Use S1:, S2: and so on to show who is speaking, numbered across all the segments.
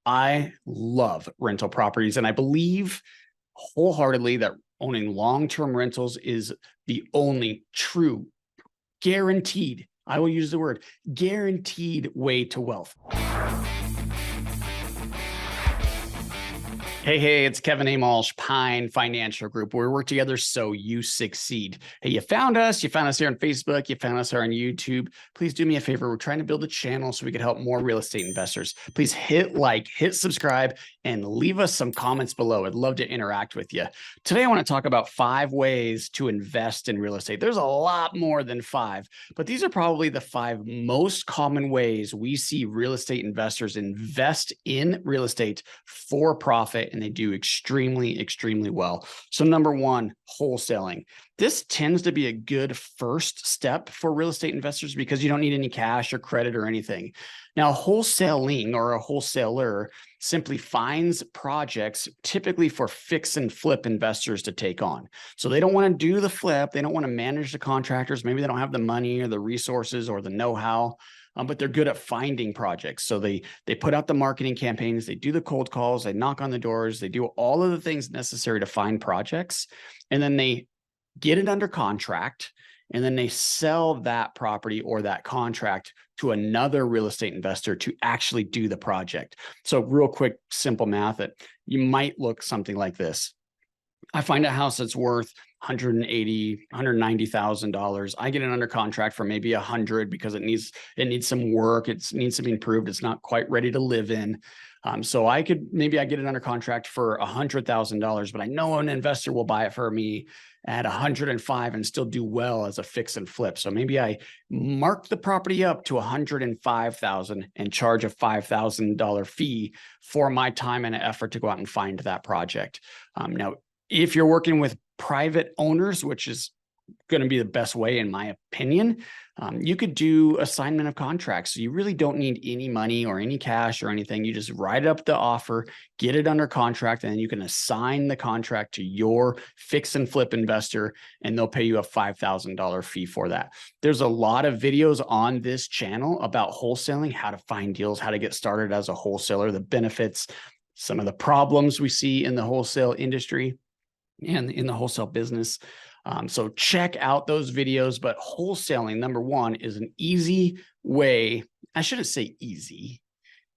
S1: I love rental properties, and I believe wholeheartedly that owning long-term rentals is the only true, guaranteed, I will use the word, guaranteed way to wealth. Hey, it's Kevin A. Malsh, Pine Financial Group, where we work together so you succeed. Hey, you found us here on Facebook, you found us here on YouTube. Please do me a favor. We're trying to build a channel so we can help more real estate investors. Please hit like, hit subscribe, and leave us some comments below. I'd love to interact with you. Today, I want to talk about 5 ways to invest in real estate. There's a lot more than 5, but these are probably the 5 most common ways we see real estate investors invest in real estate for profit, and they do extremely well. So number 1, wholesaling. This tends to be a good first step for real estate investors because you don't need any cash or credit or anything. Now, wholesaling or a wholesaler simply finds projects typically for fix and flip investors to take on. So they don't want to do the flip. They don't want to manage the contractors. Maybe they don't have the money or the resources or the know-how. But they're good at finding projects. So they put out the marketing campaigns, they do the cold calls, they knock on the doors, they do all of the things necessary to find projects, and then they get it under contract, and then they sell that property or that contract to another real estate investor to actually do the project. So real quick, simple math, that you might look something like this. I find a house that's worth $180,000, $190,000. I get it under contract for maybe $100,000 because it needs some work. It needs to be improved. It's not quite ready to live in. So I get it under contract for $100,000, but I know an investor will buy it for me at $105,000 and still do well as a fix and flip. So maybe I mark the property up to $105,000 and charge a $5,000 fee for my time and effort to go out and find that project. Now, if you're working with private owners, which is going to be the best way, in my opinion, you could do assignment of contracts. So you really don't need any money or any cash or anything. You just write up the offer, get it under contract, and then you can assign the contract to your fix and flip investor, and they'll pay you a $5,000 fee for that. There's a lot of videos on this channel about wholesaling, how to find deals, how to get started as a wholesaler, the benefits, some of the problems we see in the wholesale industry and in the wholesale business. So check out those videos. But wholesaling, number 1, is an easy way. I shouldn't say easy.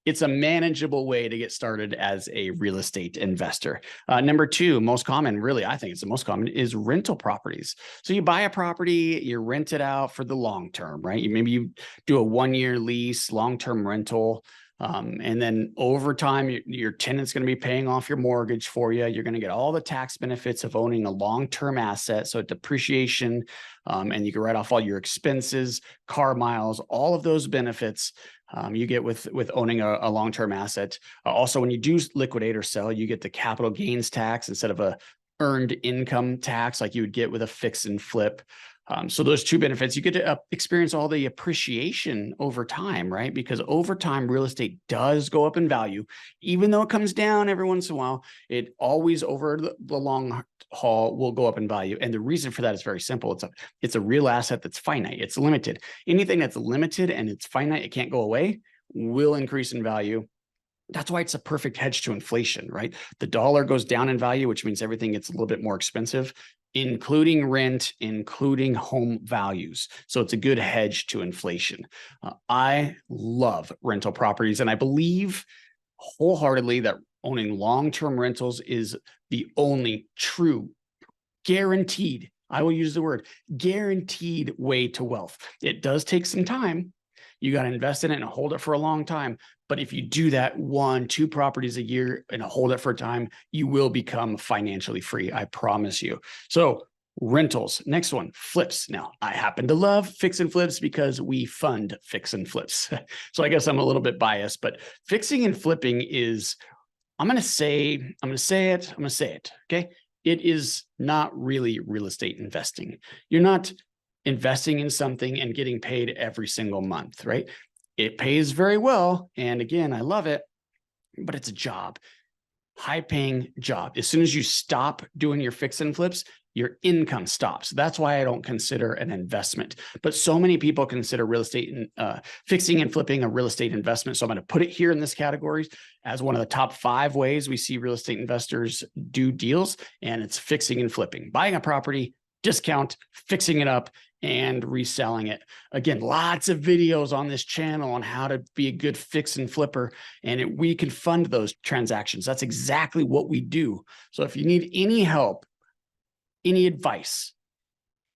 S1: It's a manageable way to get started as a real estate investor. Number 2, most common, really, I think it's the most common, is rental properties. So you buy a property, you rent it out for the long term, right? Maybe you do a 1-year lease, long-term rental. And then over time, your tenant's going to be paying off your mortgage for you. You're going to get all the tax benefits of owning a long-term asset. So depreciation, and you can write off all your expenses, car miles, all of those benefits you get with owning a long-term asset. Also, when you do liquidate or sell, you get the capital gains tax instead of a earned income tax like you would get with a fix and flip. So those 2 benefits, you get to experience all the appreciation over time, right? Because over time, real estate does go up in value. Even though it comes down every once in a while, it always over the long haul will go up in value. And the reason for that is very simple. It's a real asset that's finite. It's limited. Anything that's limited and it's finite, it can't go away, will increase in value. That's why it's a perfect hedge to inflation, right? The dollar goes down in value, which means everything gets a little bit more expensive, including rent, including home values. So it's a good hedge to inflation. I love rental properties, and I believe wholeheartedly that owning long-term rentals is the only true, guaranteed, I will use the word, guaranteed way to wealth. It does take some time. You got to invest in it and hold it for a long time. But if you do that 1, 2 properties a year and hold it for a time, you will become financially free. I promise you. So rentals. Next one, flips. Now, I happen to love fix and flips because we fund fix and flips. So I guess I'm a little bit biased, but fixing and flipping is, I'm going to say it. Okay. It is not really real estate investing. You're not investing in something and getting paid every single month, right? It pays very well. And again, I love it, but it's a job, high paying job. As soon as you stop doing your fix and flips, your income stops. That's why I don't consider an investment. But so many people consider real estate and fixing and flipping a real estate investment. So I'm going to put it here in this category as one of the top 5 ways we see real estate investors do deals. And it's fixing and flipping, buying a property, discount, fixing it up, and reselling it. Again, lots of videos on this channel on how to be a good fix and flipper, and we can fund those transactions. That's exactly what we do. So if you need any help, any advice,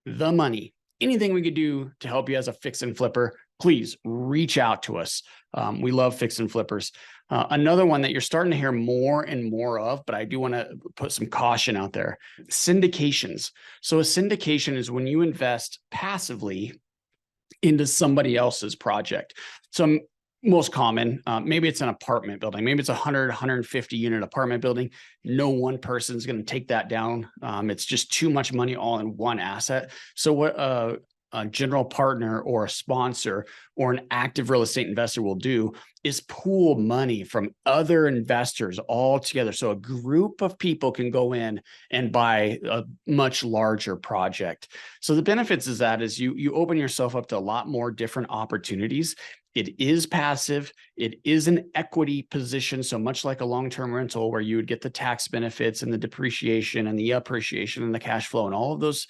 S1: the money, anything we could do to help you as a fix and flipper, please reach out to us. We love fix and flippers. Another one that you're starting to hear more and more of, but I do want to put some caution out there, syndications. So a syndication is when you invest passively into somebody else's project. So most common, maybe it's an apartment building, maybe it's a 100, 150 unit apartment building. No one person is going to take that down. It's just too much money all in one asset. So what a general partner or a sponsor or an active real estate investor will do is pool money from other investors all together. So a group of people can go in and buy a much larger project. So the benefits is you open yourself up to a lot more different opportunities. It is passive. It is an equity position. So much like a long-term rental where you would get the tax benefits and the depreciation and the appreciation and the cash flow and all of those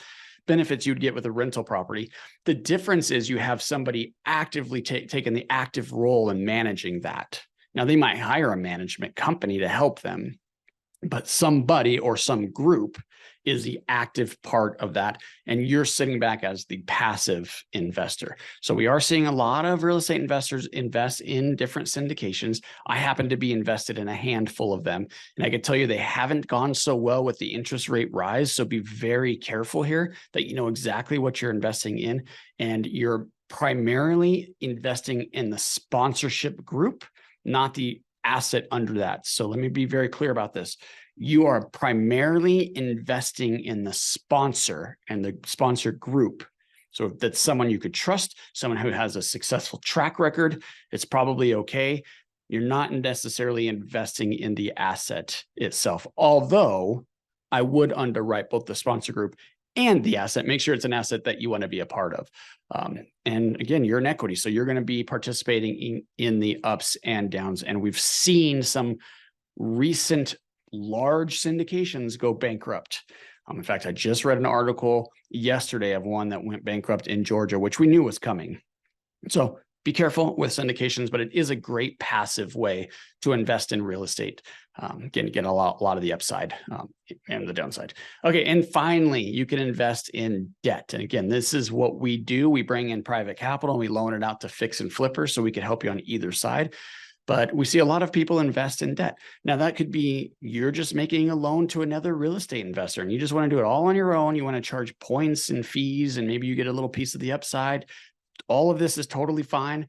S1: benefits you'd get with a rental property. The difference is you have somebody actively taking the active role in managing that. Now, they might hire a management company to help them, but somebody or some group is the active part of that. And you're sitting back as the passive investor. So we are seeing a lot of real estate investors invest in different syndications. I happen to be invested in a handful of them. And I can tell you they haven't gone so well with the interest rate rise. So be very careful here that you know exactly what you're investing in. And you're primarily investing in the sponsorship group, not the asset under that. So let me be very clear about this. You are primarily investing in the sponsor and the sponsor group. So if that's someone you could trust, someone who has a successful track record, it's probably okay. You're not necessarily investing in the asset itself. Although I would underwrite both the sponsor group and the asset, make sure it's an asset that you want to be a part of. And again, you're an equity, so you're going to be participating in the ups and downs. And we've seen some recent large syndications go bankrupt. In fact, I just read an article yesterday of one that went bankrupt in Georgia, which we knew was coming. So be careful with syndications, but it is a great passive way to invest in real estate. Again, get a lot of the upside and the downside. Okay, and finally, you can invest in debt. And again, this is what we do. We bring in private capital and we loan it out to fix and flippers so we can help you on either side. But we see a lot of people invest in debt. Now, that could be you're just making a loan to another real estate investor and you just want to do it all on your own. You want to charge points and fees, and maybe you get a little piece of the upside. All of this is totally fine.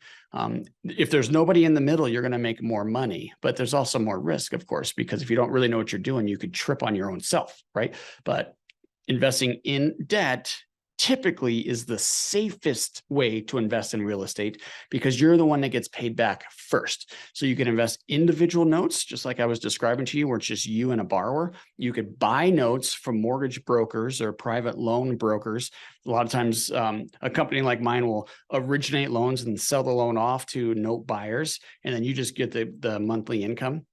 S1: If there's nobody in the middle, you're going to make more money, but there's also more risk, of course, because if you don't really know what you're doing, you could trip on your own self, right? But investing in debt typically is the safest way to invest in real estate because you're the one that gets paid back first. So you can invest individual notes, just like I was describing to you, where it's just you and a borrower. You could buy notes from mortgage brokers or private loan brokers. A lot of times a company like mine will originate loans and sell the loan off to note buyers, and then you just get the monthly income.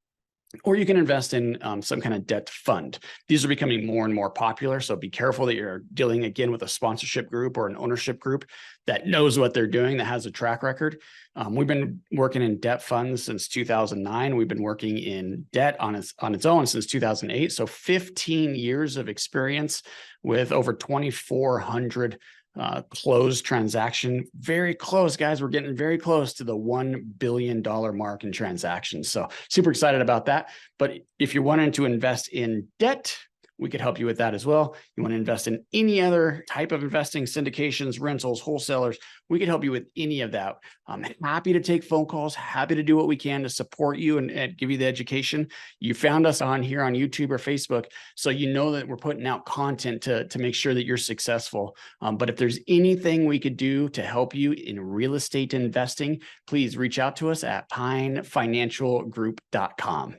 S1: Or you can invest in some kind of debt fund. These are becoming more and more popular. So be careful that you're dealing again with a sponsorship group or an ownership group that knows what they're doing, that has a track record. We've been working in debt funds since 2009. We've been working in debt on its own since 2008. So 15 years of experience with over 2,400 closed transaction. Very close, guys. We're getting very close to the $1 billion mark in transactions. So super excited about that. But if you're wanting to invest in debt, we could help you with that as well. You want to invest in any other type of investing, syndications, rentals, wholesalers, we could help you with any of that. I'm happy to take phone calls, happy to do what we can to support you and give you the education. You found us on here on YouTube or Facebook, so you know that we're putting out content to make sure that you're successful. But if there's anything we could do to help you in real estate investing, please reach out to us at pinefinancialgroup.com.